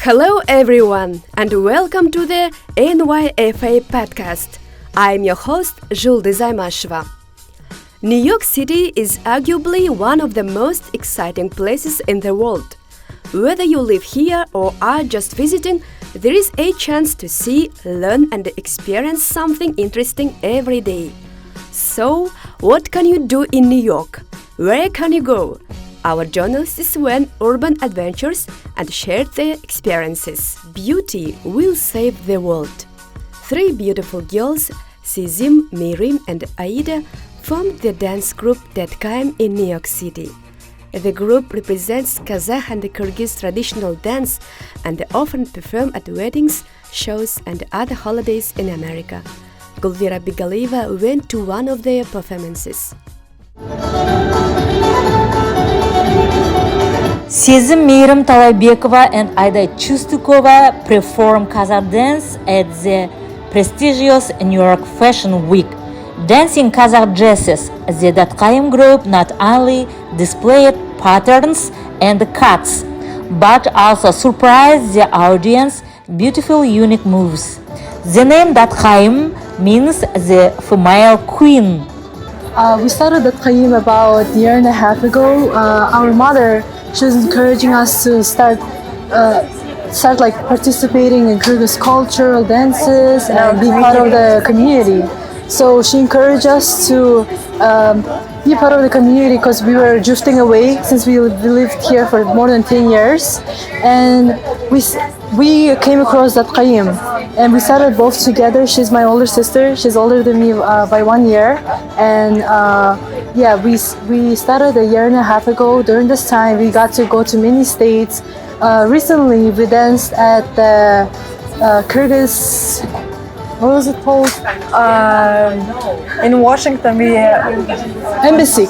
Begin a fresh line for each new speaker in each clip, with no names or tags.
Hello everyone and welcome to the NYFA podcast. I'm your host, Jules Dezaimasheva. New York City is arguably one of the most exciting places in the world. Whether you live here or are just visiting, there is a chance to see, learn and experience something interesting every day. So, what can you do in New York? Where can you go? Our journalists went urban adventures and shared their experiences. Beauty will save the world. Three beautiful girls, Sizim, Mirim and Aida, formed the dance group Tetkaim in New York City. The group represents Kazakh and Kyrgyz traditional dance and often perform at weddings, shows and other holidays in America. Gulvira went to one of their performances.
Sizim, Mirim Talabekova and Aida Chustukova perform Kazakh dance at the prestigious New York Fashion Week. Dancing Kazakh dresses, the Tetkaim group not only displayed patterns and cuts, but also surprised the audience beautiful unique moves. The name Tetkaim means the female queen.
We started Tetkaim about a year and a half ago. Our mother, she was encouraging us to start participating in Kyrgyz cultural dances and be part of the community. So she encouraged us to be part of the community because we were drifting away since we lived here for more than 10 years. And we came across Tetkaim and we started both together. She's my older sister. She's older than me by 1 year. And we started a year and a half ago. During this time, we got to go to many states. Recently, we danced at the Kyrgyz. What was it called?
In Washington,
Kyrgyz embassy.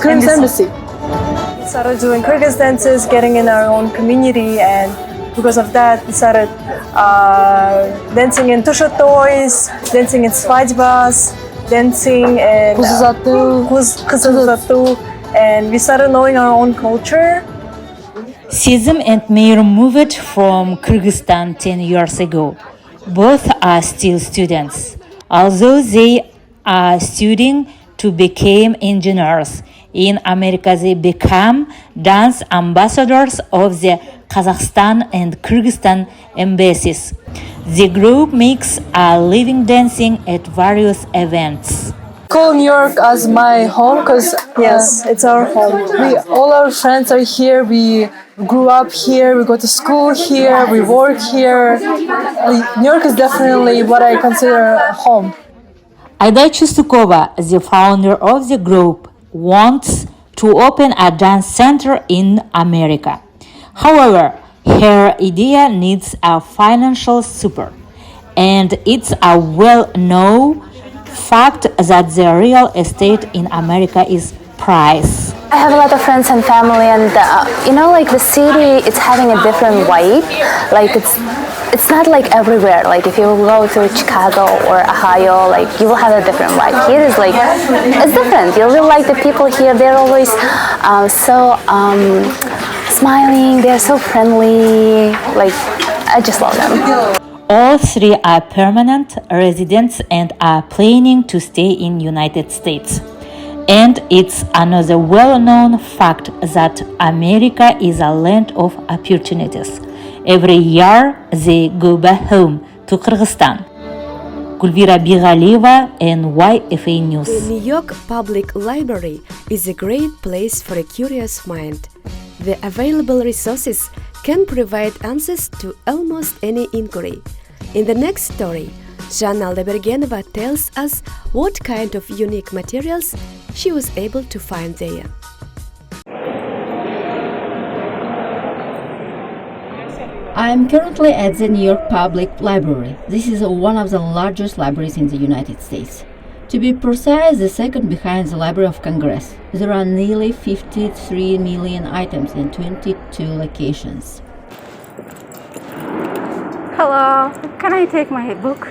We started doing Kyrgyz dances, getting in our own community, and because of that, we started dancing in tusha toys, dancing in svadьбas, dancing in kuzuzatu, and we started knowing our own culture.
Sizim and Meir moved from Kyrgyzstan 10 years ago. Both are still students, although they are studying to become engineers. In America, they become dance ambassadors of the Kazakhstan and Kyrgyzstan embassies. The group makes a living dancing at various events.
I call New York as my home because
Yes, it's our home.
all our friends are here. We grew up here. We go to school here. We work here. New York is definitely what I consider home.
Aida Chustukova, the founder of the group, wants to open a dance center in America. However, her idea needs a financial support, and it's a well-known fact that the real estate in America is priced.
I have a lot of friends and family, and the city, it's having a different vibe. It's not like everywhere. Like if you go to Chicago or Ohio, you will have a different vibe. Here is it's different. You really like the people here. They're always smiling. They're so friendly. I just love them.
All three are permanent residents and are planning to stay in United States. And it's another well-known fact that America is a land of opportunities. Every year, they go back home to Kyrgyzstan. Gulvira, NYFA News.
The New York Public Library is a great place for a curious mind. The available resources can provide answers to almost any inquiry. In the next story, Zhanna Lebergenova tells us what kind of unique materials she was able to find there.
I am currently at the New York Public Library. This is one of the largest libraries in the United States. To be precise, the second behind the Library of Congress. There are nearly 53 million items in 22 locations.
Hello, can I take my book?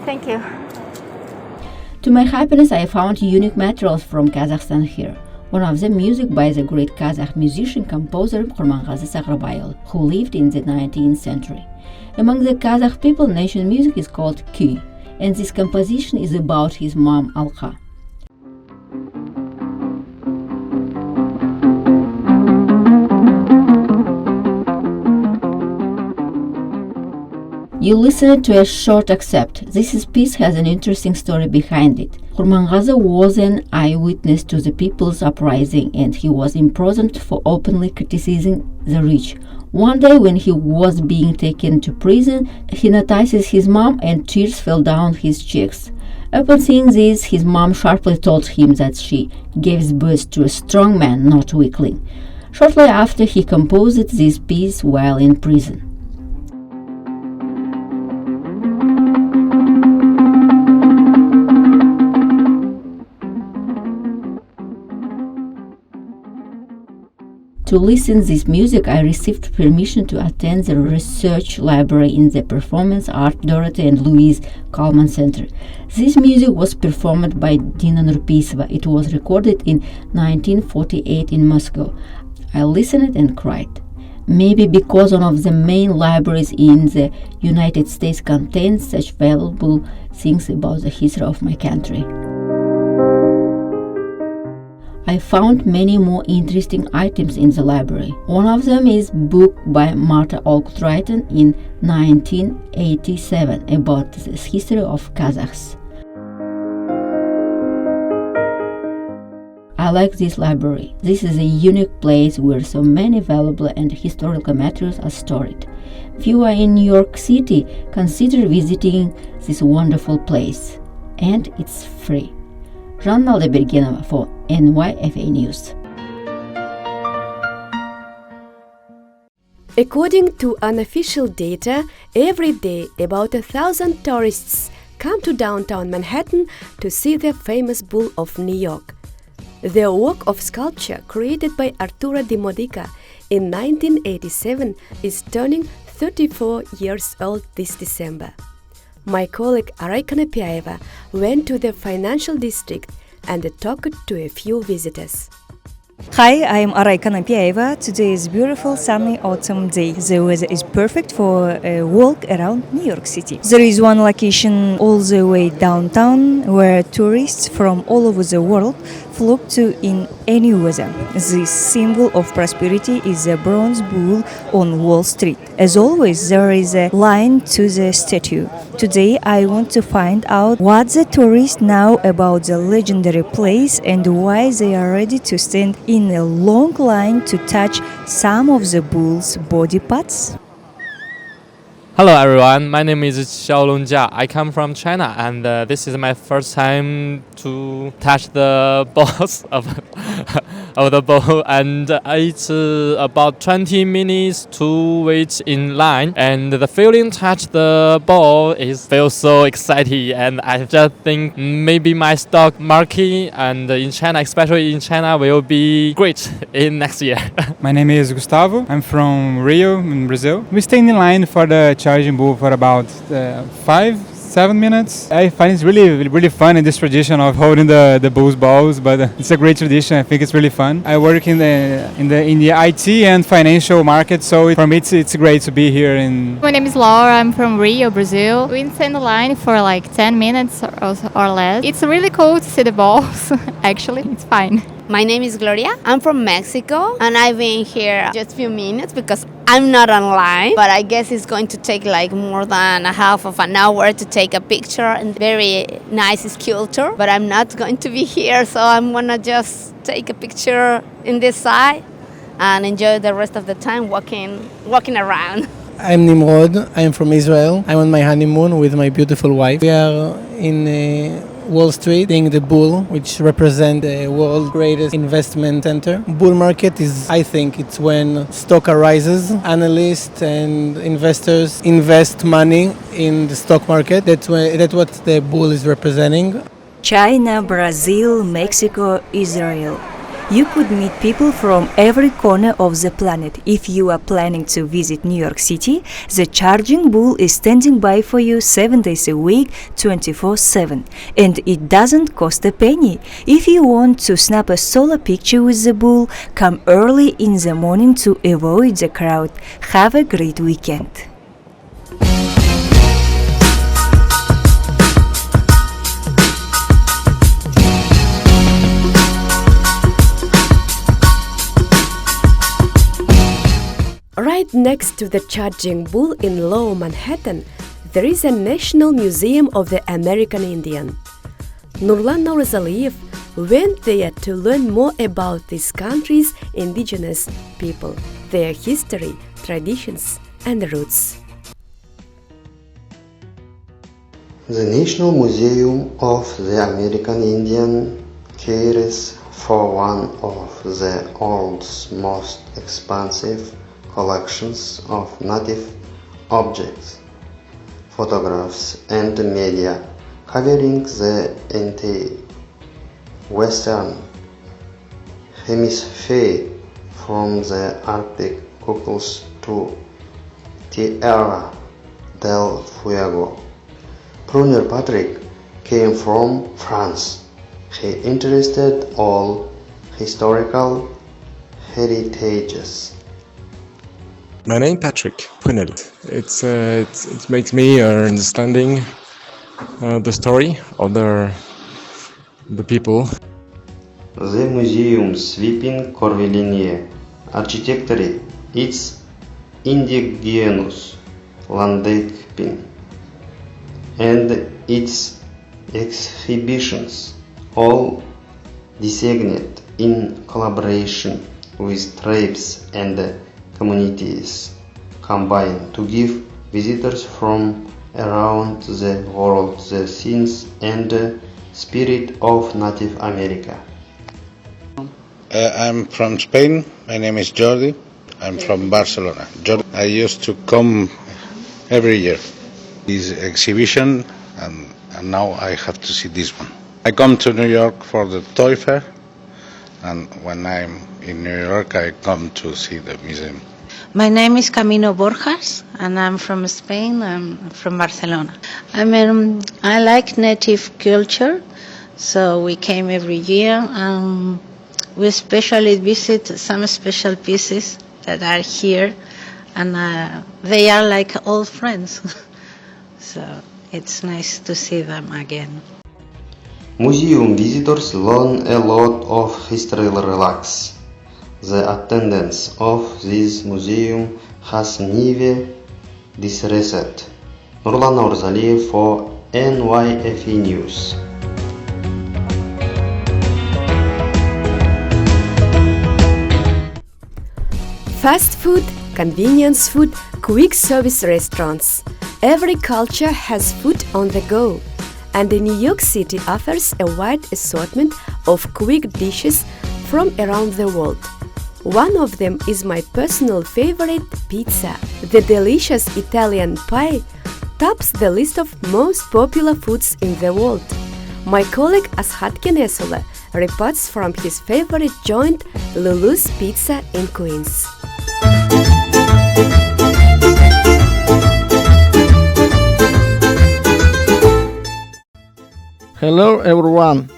Thank you.
To my happiness, I found unique materials from Kazakhstan here. One of them music by the great Kazakh musician composer Kurmangazy Sagrabayel, who lived in the 19th century. Among the Kazakh people, national music is called kuy, and this composition is about his mom Alka. You listened to a short excerpt. This piece has an interesting story behind it. Kurmangazy was an eyewitness to the people's uprising, and he was imprisoned for openly criticizing the rich. One day when he was being taken to prison, he notices his mom and tears fell down his cheeks. Upon seeing this, his mom sharply told him that she gave birth to a strong man, not weakling. Shortly after, he composed this piece while in prison. To listen this music, I received permission to attend the research library in the Performance Art Dorothy and Louise Kalman Center. This music was performed by Dina Nurpisova. It was recorded in 1948 in Moscow. I listened and cried. Maybe because one of the main libraries in the United States contains such valuable things about the history of my country. I found many more interesting items in the library. One of them is a book by Marta Olkut in 1987 about the history of Kazakhs. I like this library. This is a unique place where so many valuable and historical materials are stored. If you are in New York City, consider visiting this wonderful place. And it's free. Жанна Алдабергенова for NYFA News.
According to unofficial data, every day about 1,000 tourists come to downtown Manhattan to see the famous Bull of New York. The work of sculpture created by Arturo Di Modica in 1987 is turning 34 years old this December. My colleague Aray Kanapiaeva went to the financial district and talked to a few visitors.
Hi, I am Aray Kanapiaeva. Today is a beautiful sunny autumn day. The weather is perfect for a walk around New York City. There is one location all the way downtown where tourists from all over the world flock to in any weather. This symbol of prosperity is a bronze bull on Wall Street. As always, there is a line to the statue. Today, I want to find out what the tourists know about the legendary place and why they are ready to stand in a long line to touch some of the bull's body parts.
Hello everyone, my name is Xiaolong Jia. I come from China and this is my first time to touch the balls of the ball, and it's about 20 minutes to wait in line, and the feeling touch the ball feels so exciting, and I just think maybe my stock market and in China, especially in China, will be great in next year.
My name is Gustavo. I'm from Rio in Brazil. We stay in line for the charging bull for about 5-7 minutes. I find it's really fun in this tradition of holding the bull's balls, but it's a great tradition. I think it's really fun. I work in the IT and financial market, so for me it's great to be here.
My name is Laura. I'm from Rio, Brazil. We stand in line for like 10 minutes or less. It's really cool to see the balls. Actually, it's fine.
My name is Gloria. I'm from Mexico and I've been here just a few minutes because I'm not online, but I guess it's going to take like more than a half of an hour to take a picture, and very nice sculpture, but I'm not going to be here, so I'm gonna just take a picture in this side and enjoy the rest of the time walking around.
I'm Nimrod. I'm from Israel. I'm on my honeymoon with my beautiful wife. We are in Wall Street, seeing the bull, which represents the world's greatest investment center. Bull market is, I think, it's when stock rises. Analysts and investors invest money in the stock market. That's what the bull is representing.
China, Brazil, Mexico, Israel. You could meet people from every corner of the planet. If you are planning to visit New York City, the Charging Bull is standing by for you 7 days a week, 24/7. And it doesn't cost a penny. If you want to snap a solo picture with the bull, come early in the morning to avoid the crowd. Have a great weekend.
Right next to the Charging Bull in Lower Manhattan, there is a National Museum of the American Indian. Nurlan Naurzaliyev went there to learn more about this country's indigenous people, their history, traditions, and roots.
The National Museum of the American Indian cares for one of the world's most expansive collections of native objects, photographs, and media covering the entire Western Hemisphere from the Arctic coast to Tierra del Fuego. Brunner Patrick came from France. He interested all historical heritages.
My name Patrick Prunel. It makes me understanding the story of the people.
The museum's sweeping curvilinear architecture, its indigenous landscaping, and its exhibitions, all designed in collaboration with tribes and communities, combine to give visitors from around the world the sense and spirit of Native America.
I'm from Spain. My name is Jordi. I'm from Barcelona. I used to come every year. This exhibition, and now I have to see this one. I come to New York for the toy fair, and when I'm in New York, I come to see the museum.
My name is Camino Borjas, and I'm from Spain. I'm from Barcelona. I like native culture, so we came every year. We especially visit some special pieces that are here, and they are like old friends. So it's nice to see them again.
Museum visitors learn a lot of historical relax. The attendance of this museum has never decreased. Nurlan Naurzaliyev for NYFE News.
Fast food, convenience food, quick service restaurants. Every culture has food on the go, and New York City offers a wide assortment of quick dishes from around the world. One of them is my personal favorite, pizza. The delicious Italian pie tops the list of most popular foods in the world. My colleague Ashat Kenesula reports from his favorite joint, Lulu's Pizza in Queens.
Hello everyone,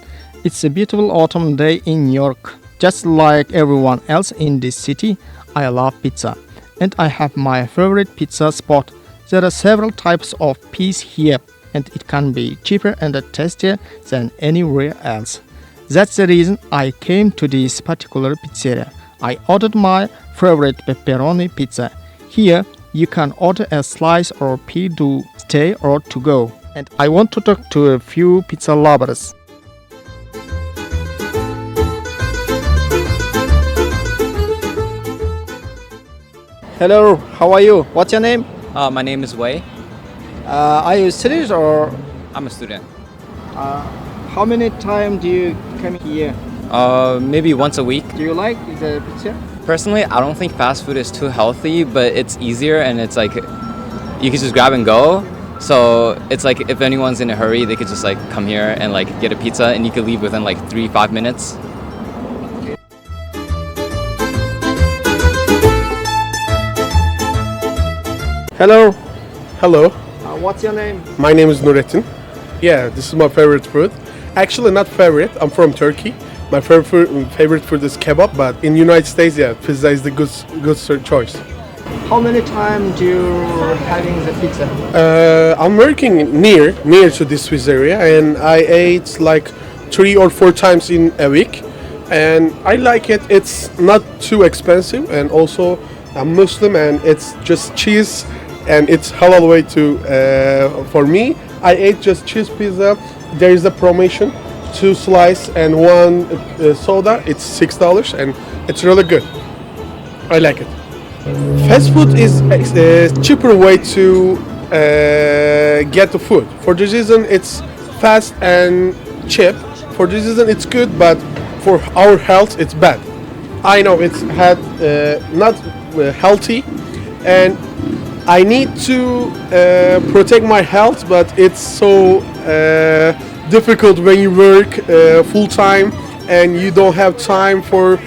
it's a beautiful autumn day in New York. Just like everyone else in this city, I love pizza, and I have my favorite pizza spot. There are several types of pies here, and it can be cheaper and tastier than anywhere else. That's the reason I came to this particular pizzeria. I ordered my favorite pepperoni pizza. Here, you can order a slice or pie to stay or to go. And I want to talk to a few pizza lovers. Hello, how are you? What's your name?
My name is Wei.
Are you a student or?
I'm a student.
How many times do you come here?
Maybe once a week.
Do you like the pizza?
Personally, I don't think fast food is too healthy, but it's easier and it's like you can just grab and go. So it's like if anyone's in a hurry, they could just like come here and like get a pizza, and you could leave within like 3-5 minutes.
Hello.
Hello,
What's your name?
my name is Nurettin. Yeah, this is my favorite food. Actually, not favorite. I'm from Turkey. My favorite food is kebab, but in United States, yeah, pizza is the good choice.
How many times do you having the pizza?
I'm working near to this Swiss area, and I ate like 3 or 4 times in a week, and I like it. It's not too expensive, and also I'm Muslim, and it's just cheese, and it's halal way to for me. I ate just cheese pizza. There is a promotion, 2 slice and one soda. It's $6, and it's really good. I like it. Fast food is a cheaper way to get the food. For this reason, it's fast and cheap. For this reason, it's good, but for our health, it's bad. I know it's not healthy, and I need to protect my health, but it's so difficult when you work full time and you don't have time for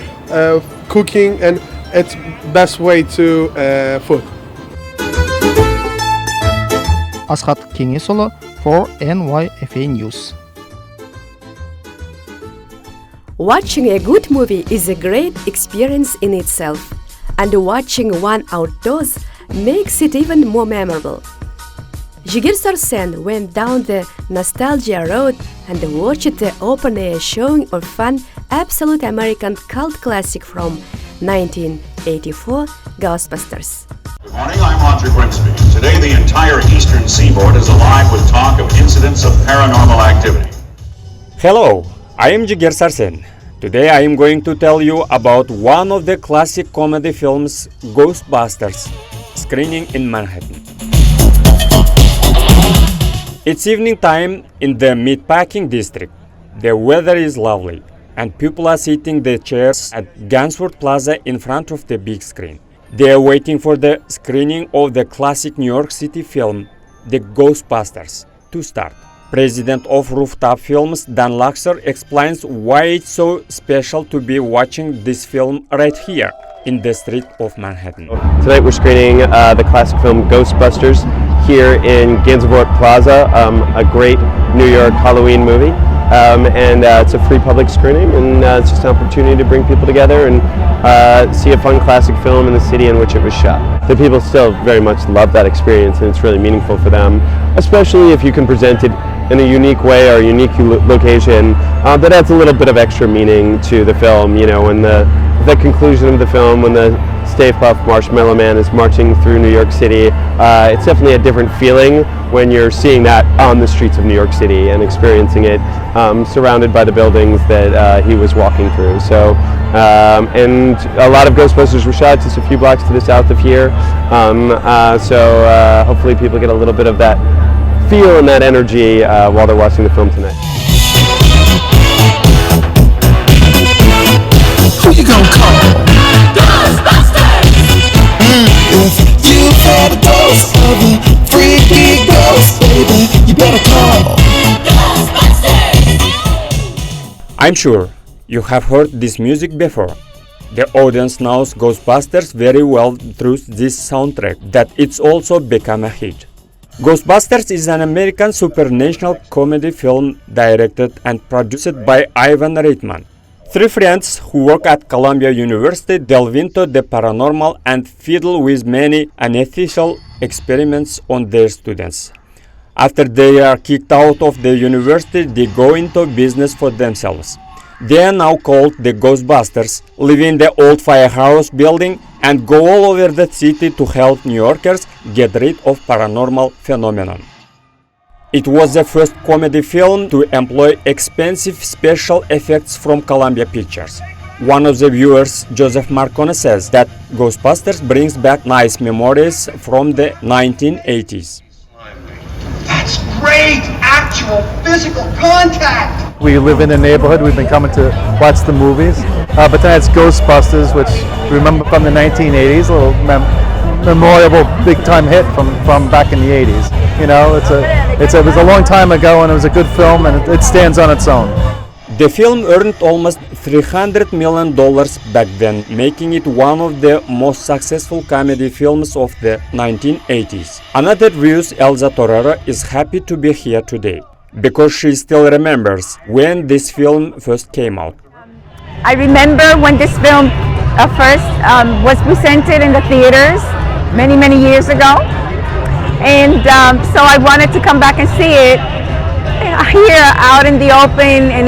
cooking, and it's best way to food.
Ashat Kengesolo for NYFA News.
Watching a good movie is a great experience in itself, and watching one outdoors makes it even more memorable. Jigir Sarsen went down the nostalgia road and watched the open-air showing of fun, absolute American cult classic from 1984, Ghostbusters.
Good morning, I'm Roger Grimsby. Today the entire eastern seaboard is alive with talk of incidents of paranormal activity.
Hello, I am Jigir Sarsen. Today I am going to tell you about one of the classic comedy films, Ghostbusters, screening in Manhattan. It's evening time in the meatpacking district. The weather is lovely, and people are sitting in the chairs at Gansford Plaza in front of the big screen. They are waiting for the screening of the classic New York City film, The Ghostbusters, to start. President of Rooftop Films, Dan Luxer, explains why it's so special to be watching this film right here in the street of Manhattan.
Tonight we're screening the classic film Ghostbusters here in Gansevoort Plaza, a great New York Halloween movie. And it's a free public screening, and it's just an opportunity to bring people together and see a fun classic film in the city in which it was shot. The people still very much love that experience, and it's really meaningful for them, especially if you can present it in a unique way or a unique location that adds a little bit of extra meaning to the film. You know, when the conclusion of the film, when the Stay Puft Marshmallow Man is marching through New York City, it's definitely a different feeling when you're seeing that on the streets of New York City and experiencing it surrounded by the buildings that he was walking through. So, and a lot of Ghostbusters were shot just a few blocks to the south of here. So hopefully people get a little bit of that feel and that energy while they're watching the film tonight.
Who you gonna call? Ghostbusters! If you've had a dose of a freaky ghost, baby, you better call Ghostbusters!
I'm sure you have heard this music before. The audience knows Ghostbusters very well through this soundtrack, that it's also become a hit. Ghostbusters is an American supernatural comedy film directed and produced by Ivan Reitman. Three friends who work at Columbia University delve into the paranormal and fiddle with many unethical experiments on their students. After they are kicked out of the university, they go into business for themselves. They are now called the Ghostbusters, live in the old firehouse building and go all over the city to help New Yorkers get rid of paranormal phenomenon. It was the first comedy film to employ expensive special effects from Columbia Pictures. One of the viewers, Joseph Marcone, says that Ghostbusters brings back nice memories from the 1980s.
That's great! Actual physical contact!
We live in the neighborhood, we've been coming to watch the movies. But then it's Ghostbusters, which we remember from the 1980s, a little memorable big-time hit from back in the 80s. You know, it was a long time ago and it was a good film and it stands on its own.
The film earned almost $300 million back then, making it one of the most successful comedy films of the 1980s. Another views Elsa Torero is happy to be here today, because she still remembers when this film first came out.
I remember when this film first was presented in the theaters many years ago, and so I wanted to come back and see it here out in the open and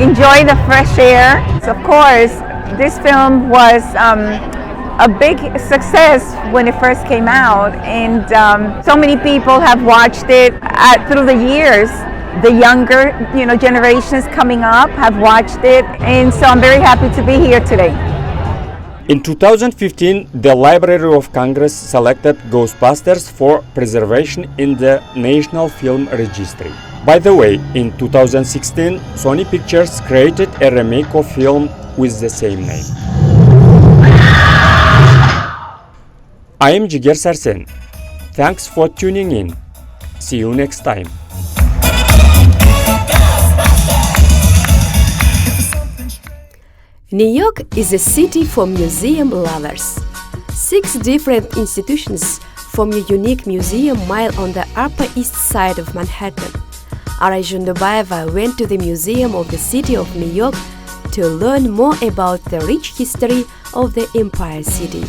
enjoy the fresh air. So of course, this film was a big success when it first came out, and so many people have watched it through the years. The younger, generations coming up have watched it, and so I'm very happy to be here today.
In 2015, the Library of Congress selected Ghostbusters for preservation in the National Film Registry. By the way, in 2016, Sony Pictures created a remake of film with the same name. I am Jiger Sarsen. Thanks for tuning in. See you next time.
New York is a city for museum lovers. 6 different institutions form a unique museum mile on the Upper East Side of Manhattan. Aray Jundubayeva went to the Museum of the City of New York to learn more about the rich history of the Empire City.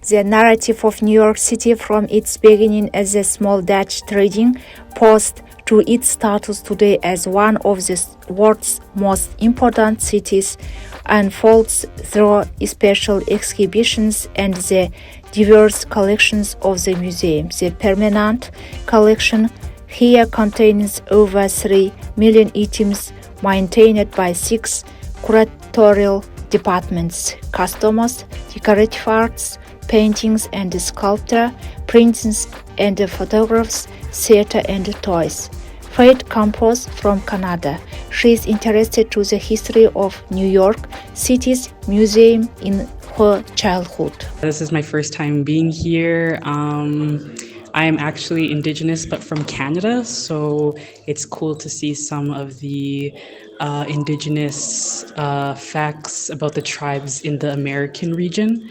The narrative of New York City from its beginning as a small Dutch trading post to its status today as one of the world's most important cities unfolds through special exhibitions and the diverse collections of the museum. The permanent collection here contains over 3 million items maintained by 6 curatorial departments: customs, decorative arts, paintings and sculpture, printings and photographs, theater and toys. Faith Campos from Canada. She is interested to the history of New York City's museum in her childhood.
This is my first time being here. I am actually Indigenous but from Canada, so it's cool to see some of the Indigenous facts about the tribes in the American region.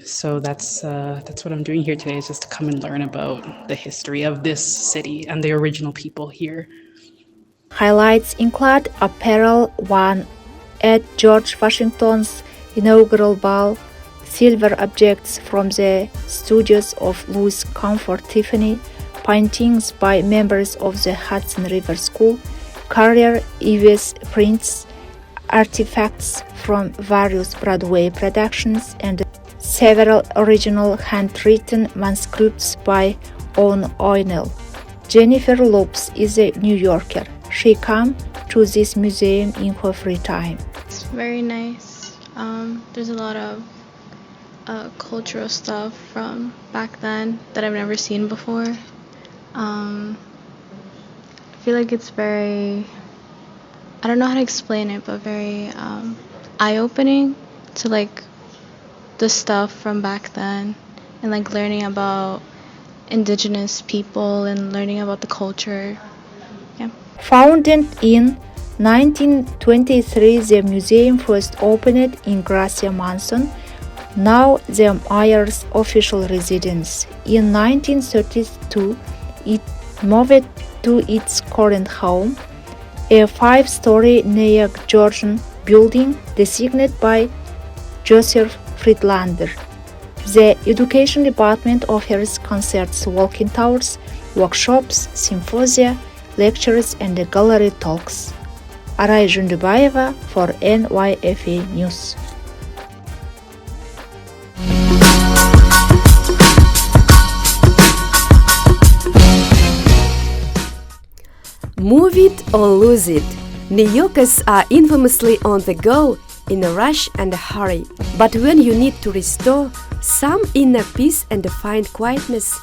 So that's what I'm doing here today, is just to come and learn about the history of this city and the original people here.
Highlights include apparel worn at George Washington's inaugural ball, silver objects from the studios of Louis Comfort Tiffany, paintings by members of the Hudson River School, Carrier Ives prints, artifacts from various Broadway productions, and several original handwritten manuscripts by Owen Oinell. Jennifer Lopes is a New Yorker. She came to this museum in her free time.
It's very nice. There's a lot of cultural stuff from back then that I've never seen before. I feel like it's very, I don't know how to explain it, but very eye-opening to like the stuff from back then, and like learning about Indigenous people and learning about the culture. Yeah.
Founded in 1923, the museum first opened in Gracia Mansion, now the mayor's official residence. In 1932, it moved to its current home, a 5-story neo-Georgian building designated by Joseph Friedlander. The education department offers concerts, walking tours, workshops, symposia, lectures, and gallery talks. Aray Jundubayeva for NYFA News.
Move it or lose it. New Yorkers are infamously on the go, in a rush and a hurry. But when you need to restore some inner peace and find quietness,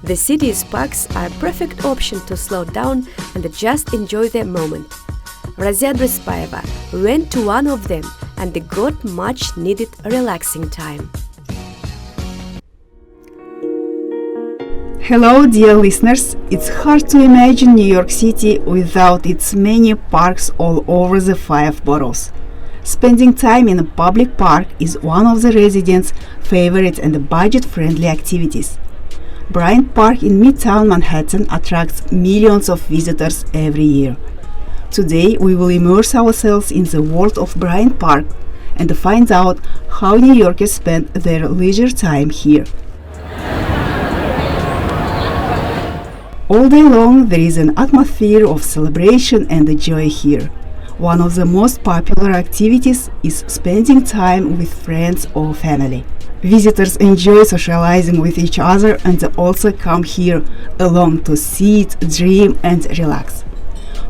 the city's parks are a perfect option to slow down and just enjoy the moment. Razia Drespaeva went to one of them and got much needed relaxing time.
Hello, dear listeners. It's hard to imagine New York City without its many parks all over the five boroughs. Spending time in a public park is one of the residents' favorite and budget-friendly activities. Bryant Park in Midtown Manhattan attracts millions of visitors every year. Today, we will immerse ourselves in the world of Bryant Park and find out how New Yorkers spend their leisure time here. All day long, there is an atmosphere of celebration and joy here. One of the most popular activities is spending time with friends or family. Visitors enjoy socializing with each other and also come here alone to sit, dream, and relax.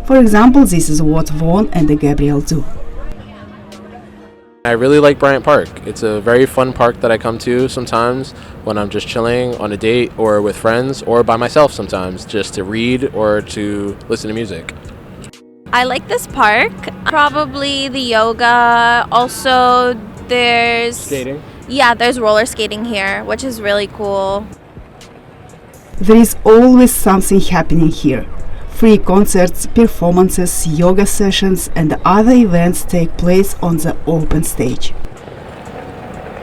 For example, this is what Vaughn and Gabriel do.
I really like Bryant Park. It's a very fun park that I come to sometimes when I'm just chilling on a date or with friends or by myself sometimes just to read or to listen to music.
I like this park. Probably the yoga. Also, there's
Skating?
Yeah, there's roller skating here, which is really cool.
There is always something happening here. Free concerts, performances, yoga sessions, and other events take place on the open stage.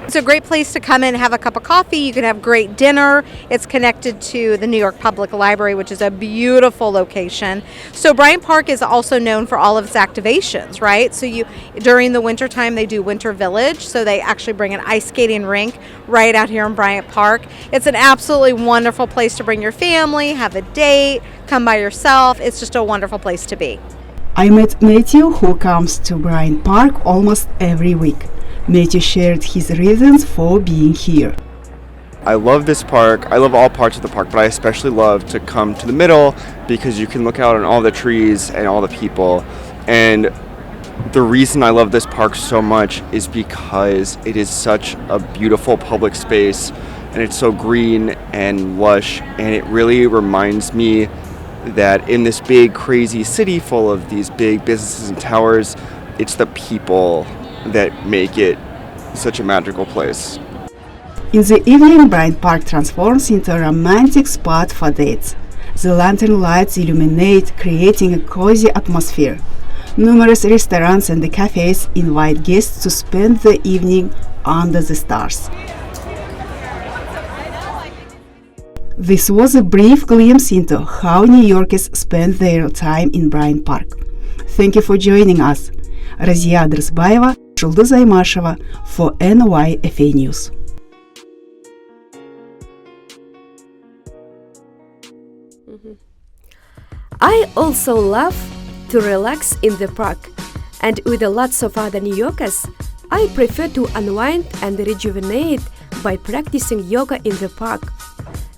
It's a great place to come in and have a cup of coffee. You can have great dinner. It's connected to the New York Public Library, which is a beautiful location. So Bryant Park is also known for all of its activations, right? So during the wintertime, they do Winter Village. So they actually bring an ice skating rink right out here in Bryant Park. It's an absolutely wonderful place to bring your family, have a date, come by yourself. It's just a wonderful place to be.
I met Matthew, who comes to Bryant Park almost every week. Matthew shared his reasons for being here.
I love this park. I love all parts of the park, but I especially love to come to the middle because you can look out on all the trees and all the people. And the reason I love this park so much is because it is such a beautiful public space and it's so green and lush, and it really reminds me that in this big crazy city full of these big businesses and towers, it's the people that make it such a magical place.
In the evening, Bryant Park transforms into a romantic spot for dates. The lantern lights illuminate, creating a cozy atmosphere. Numerous restaurants and cafes invite guests to spend the evening under the stars. This was a brief glimpse into how New Yorkers spend their time in Bryant Park. Thank you for joining us. Razia Adresbaeva, Julda Zaimasheva for NYFA News.
I also love to relax in the park, and with lots of other New Yorkers, I prefer to unwind and rejuvenate by practicing yoga in the park.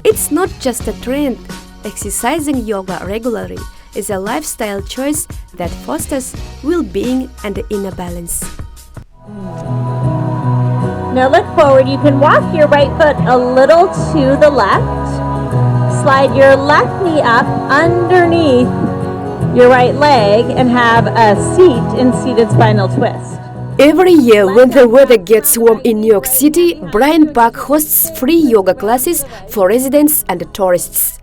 It's not just a trend. Exercising yoga regularly is a lifestyle choice that fosters well-being and inner balance.
Now look forward. You can walk your right foot a little to the left. Slide your left knee up underneath your right leg and have a seat in seated spinal twist.
Every year when the weather gets warm in New York City, Bryant Park hosts free yoga classes for residents and tourists.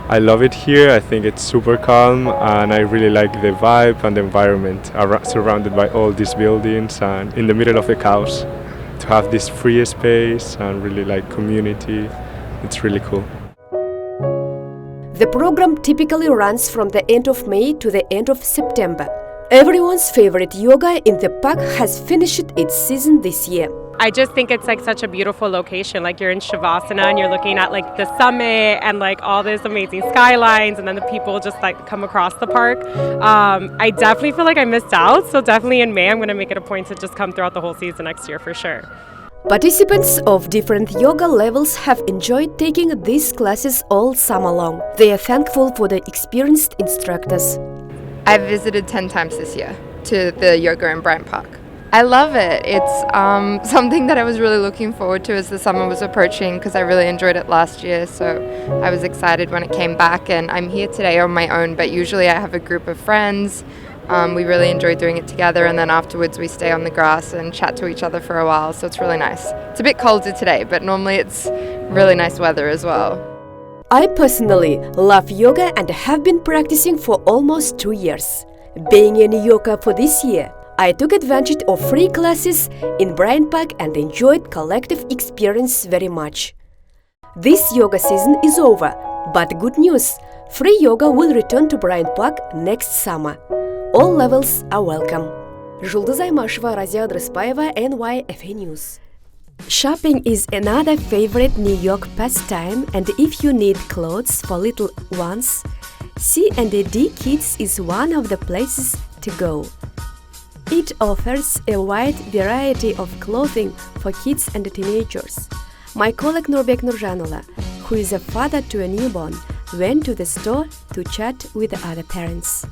I love it here. I think it's super calm and I really like the vibe and the environment surrounded by all these buildings and in the middle of the chaos. To have this free space and really like community, it's really cool.
The program typically runs from the end of May to the end of September. Everyone's favorite yoga in the park has finished its season this year.
I just think it's like such a beautiful location. Like you're in Shavasana and you're looking at like the summit and like all this amazing skylines, and then the people just like come across the park. I definitely feel like I missed out, so definitely in May I'm going to make it a point to just come throughout the whole season next year for sure.
Participants of different yoga levels have enjoyed taking these classes all summer long. They are thankful for the experienced instructors.
I've visited 10 times this year to the yoga in Bryant Park. I love it. It's something that I was really looking forward to as the summer was approaching because I really enjoyed it last year, so I was excited when it came back, and I'm here today on my own, but usually I have a group of friends. We really enjoy doing it together, and then afterwards we stay on the grass and chat to each other for a while, so it's really nice. It's a bit colder today, but normally it's really nice weather as well.
I personally love yoga and have been practicing for almost 2 years. Being in New York for this year, I took advantage of free classes in Bryant Park and enjoyed collective experience very much. This yoga season is over, but good news, free yoga will return to Bryant Park next summer. All levels are welcome. Жұлдыз Аймашева, Разия Дрыспаева, NYFA News. Shopping is another favorite New York pastime, and if you need clothes for little ones, C&D Kids is one of the places to go. It offers a wide variety of clothing for kids and teenagers. My colleague Nurbek Nurjanula, who is a father to a newborn, went to the store to chat with the other parents.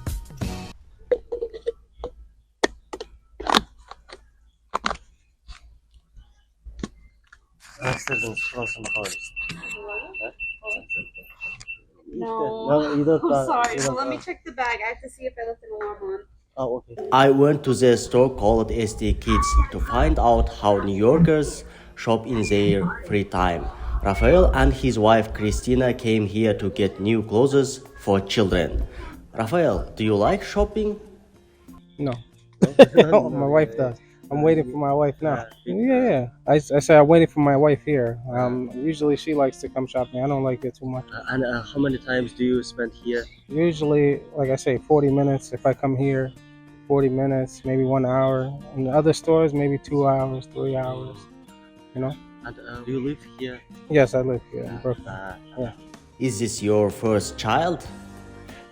No, you don't. I'm sorry. Well, let me check the bag. I have to see if I left an alarm on.
Oh, okay. I went to the store called SD Kids to find out how New Yorkers shop in their free time. Rafael and his wife Christina came here to get new clothes for children. Rafael, do you like shopping?
No. My wife does. I'm waiting for my wife now. Yeah. I said I'm waiting for my wife here. Usually she likes to come shopping. I don't like it too much.
And how many times do you spend here?
Usually, like I say, 40 minutes. If I come here, 40 minutes, maybe 1 hour. In the other stores, maybe 2 hours, 3 hours. You know?
And do you live here?
Yes, I live here in Brooklyn. Yeah.
Is this your first child?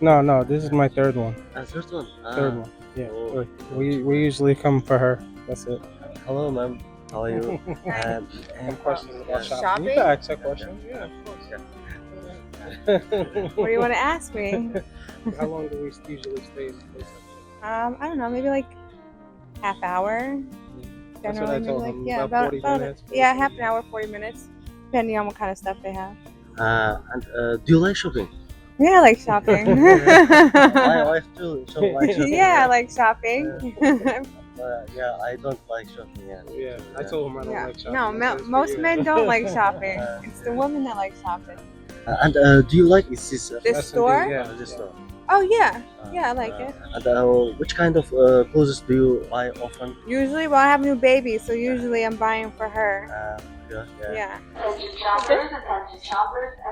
No, this is my third one.
Third one?
Third one. Yeah.
Oh.
We usually come for her. That's it.
Hello, ma'am. How are you?
Any questions about shopping?
Shopping?
You can ask that question. Yeah, of course.
What do you want to ask me?
How long do we usually stay in the place?
I don't know, maybe like half hour.
That's what I
Generally,
told
maybe
them.
yeah,
about 40 minutes.
yeah, half an hour, 40 minutes, depending on what kind of stuff they have.
And do you like shopping?
Yeah, I like shopping.
My wife too. So like shopping.
Yeah, I like shopping.
Yeah, I don't like shopping.
Yeah, I told him I don't like shopping.
No, most men don't like shopping. It's the women that like shopping.
And do you like is this
The store?
Yeah, the store.
Oh yeah, I like it.
And which kind of clothes do you buy often?
Usually, well, I have new babies, so usually I'm buying for her. Yeah.
Shoppers,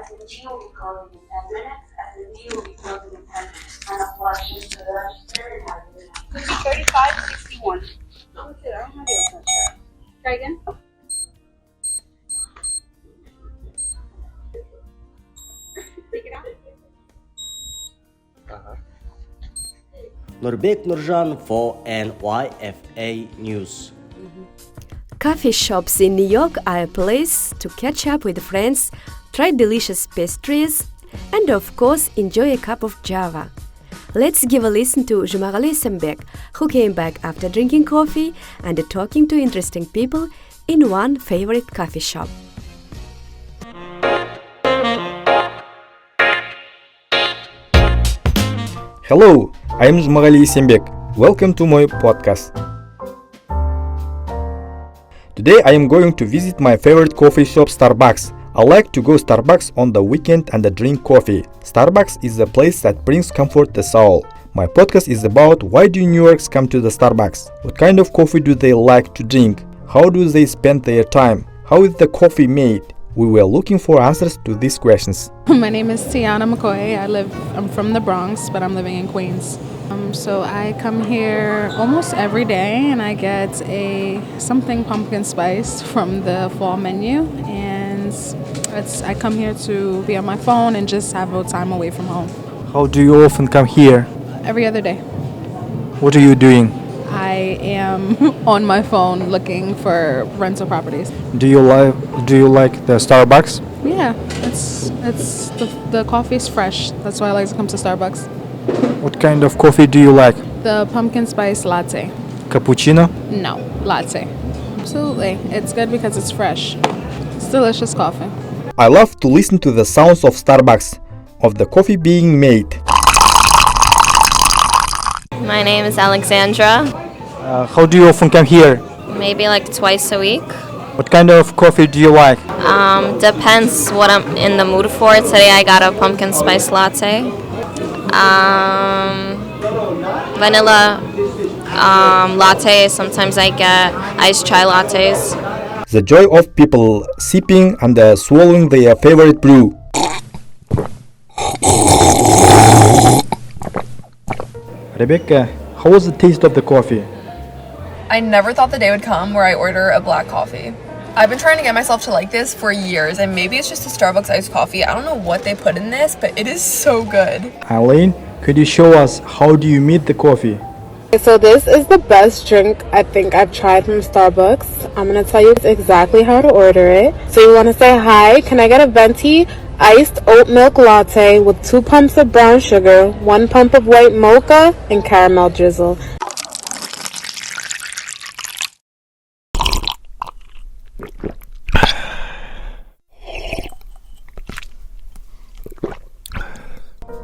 S&D will be closing in 10 minutes. S&D will be closing in 10 minutes. And a collection to the register and have it. This is 3561. Oh, that's it. I don't have the open check. Try again. Take it out.
Nurbek Nurjan for NYFA News.
Coffee shops in New York are a place to catch up with friends, try delicious pastries, and of course enjoy a cup of java. Let's give a listen to Jumarali Sembek, who came back after drinking coffee and talking to interesting people in one favorite coffee shop.
Hello, I am Jumarali Sembek. Welcome to my podcast. Today I am going to visit my favorite coffee shop, Starbucks. I like to go Starbucks on the weekend and drink coffee. Starbucks is a place that brings comfort to the soul. My podcast is about why do New Yorkers come to the Starbucks? What kind of coffee do they like to drink? How do they spend their time? How is the coffee made? We were looking for answers to these questions.
My name is Tiana McCoy. I'm from the Bronx, but I'm living in Queens. So I come here almost every day and I get something pumpkin spice from the fall menu, and I come here to be on my phone and just have a time away from home.
How do you often come here?
Every other day.
What are you doing?
I am on my phone looking for rental properties.
Do you like the Starbucks?
Yeah, the coffee is fresh. That's why I like to come to Starbucks.
What kind of coffee do you like?
The pumpkin spice latte.
Cappuccino?
No, latte. Absolutely. It's good because it's fresh. It's delicious coffee.
I love to listen to the sounds of Starbucks, of the coffee being made.
My name is Alexandra.
How do you often come here?
Maybe like twice a week.
What kind of coffee do you like?
Depends what I'm in the mood for. Today I got a pumpkin spice latte. Vanilla latte. Sometimes I get iced chai lattes.
The joy of people sipping and swallowing their favorite brew. Rebecca, how was the taste of the coffee?
I never thought the day would come where I order a black coffee. I've been trying to get myself to like this for years, and maybe it's just a Starbucks iced coffee. I don't know what they put in this, but it is so good.
Eileen, could you show us how do you make the coffee?
So this is the best drink I think I've tried from Starbucks. I'm going to tell you exactly how to order it. So you want to say, hi, can I get a venti iced oat milk latte with 2 pumps of brown sugar, 1 pump of white mocha, and caramel drizzle.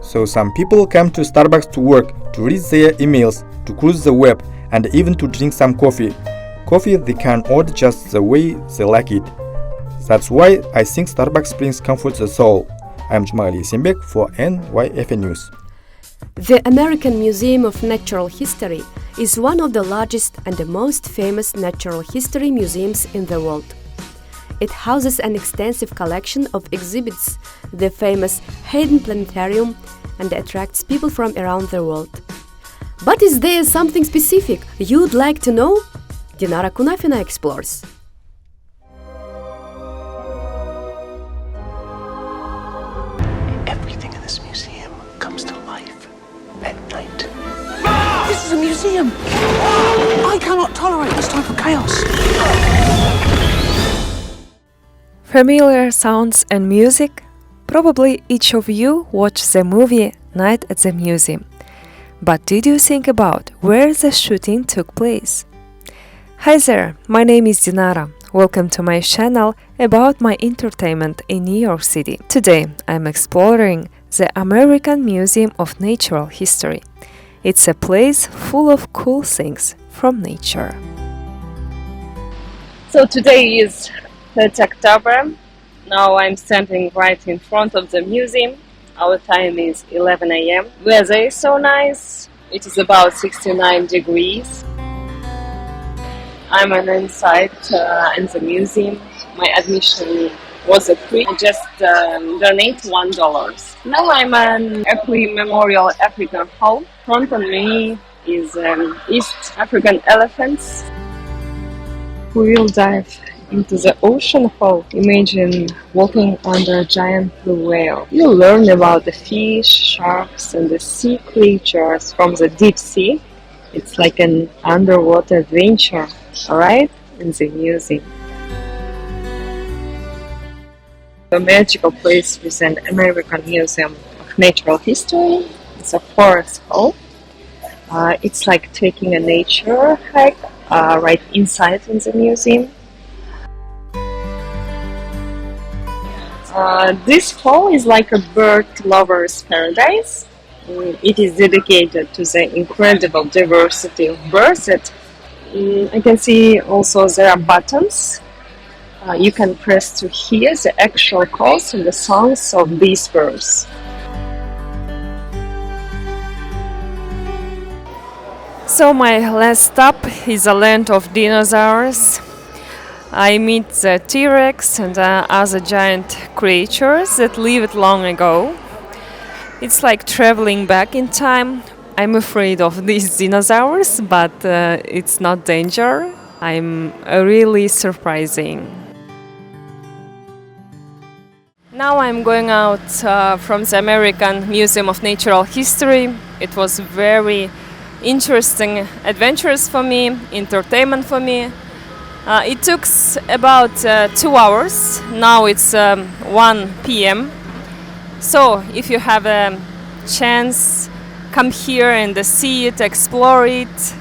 So some people come to Starbucks to work, to read their emails, to cruise the web, and even to drink some coffee. Coffee they can order just the way they like it. That's why I think Starbucks brings comfort to the soul. I'm Jumal Yesimbek for NYFA News.
The American Museum of Natural History is one of the largest and the most famous natural history museums in the world. It houses an extensive collection of exhibits, the famous Hayden Planetarium, and attracts people from around the world. But is there something specific you'd like to know? Dinara Kunafina explores.
Everything in this museum comes to life at night.
This is a museum! I cannot tolerate this type of chaos.
Familiar sounds and music? Probably each of you watched the movie Night at the Museum. But did you think about where the shooting took place? Hi there, my name is Dinara. Welcome to my channel about my entertainment in New York City. Today I'm exploring the American Museum of Natural History. It's a place full of cool things from nature.
So today is 3rd October. Now I'm standing right in front of the museum. Our time is 11 a.m. Weather is so nice. It is about 69 degrees. I'm inside in the museum. My admission was free. I just donate $1. Now I'm an Memorial African Hall. In front of me is East African elephants. We will dive into the ocean hall. Imagine walking under a giant blue whale. You'll learn about the fish, sharks, and the sea creatures from the deep sea. It's like an underwater adventure, alright? In the museum. A magical place with an American Museum of Natural History. It's a forest hall. It's like taking a nature hike right inside in the museum. This hall is like a bird lover's paradise. It is dedicated to the incredible diversity of birds. I can see also there are buttons. You can press to hear the actual calls and the songs of these birds.
So my last stop is the land of dinosaurs. I meet the T-Rex and other giant creatures that lived long ago. It's like traveling back in time. I'm afraid of these dinosaurs, but it's not danger. I'm really surprising. Now I'm going out from the American Museum of Natural History. It was very interesting adventures for me, entertainment for me. It took about 2 hours. Now it's 1 p.m. So if you have a chance, come here and see it, explore it.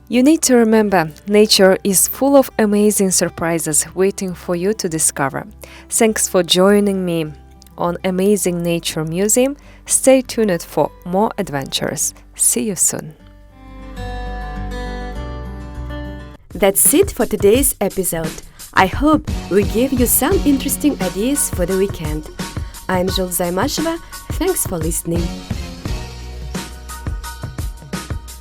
You need to remember, nature is full of amazing surprises waiting for you to discover. Thanks for joining me on Amazing Nature Museum. Stay tuned for more adventures. See you soon.
That's it for today's episode. I hope we gave you some interesting ideas for the weekend. I'm Jules Zaimasheva. Thanks for listening.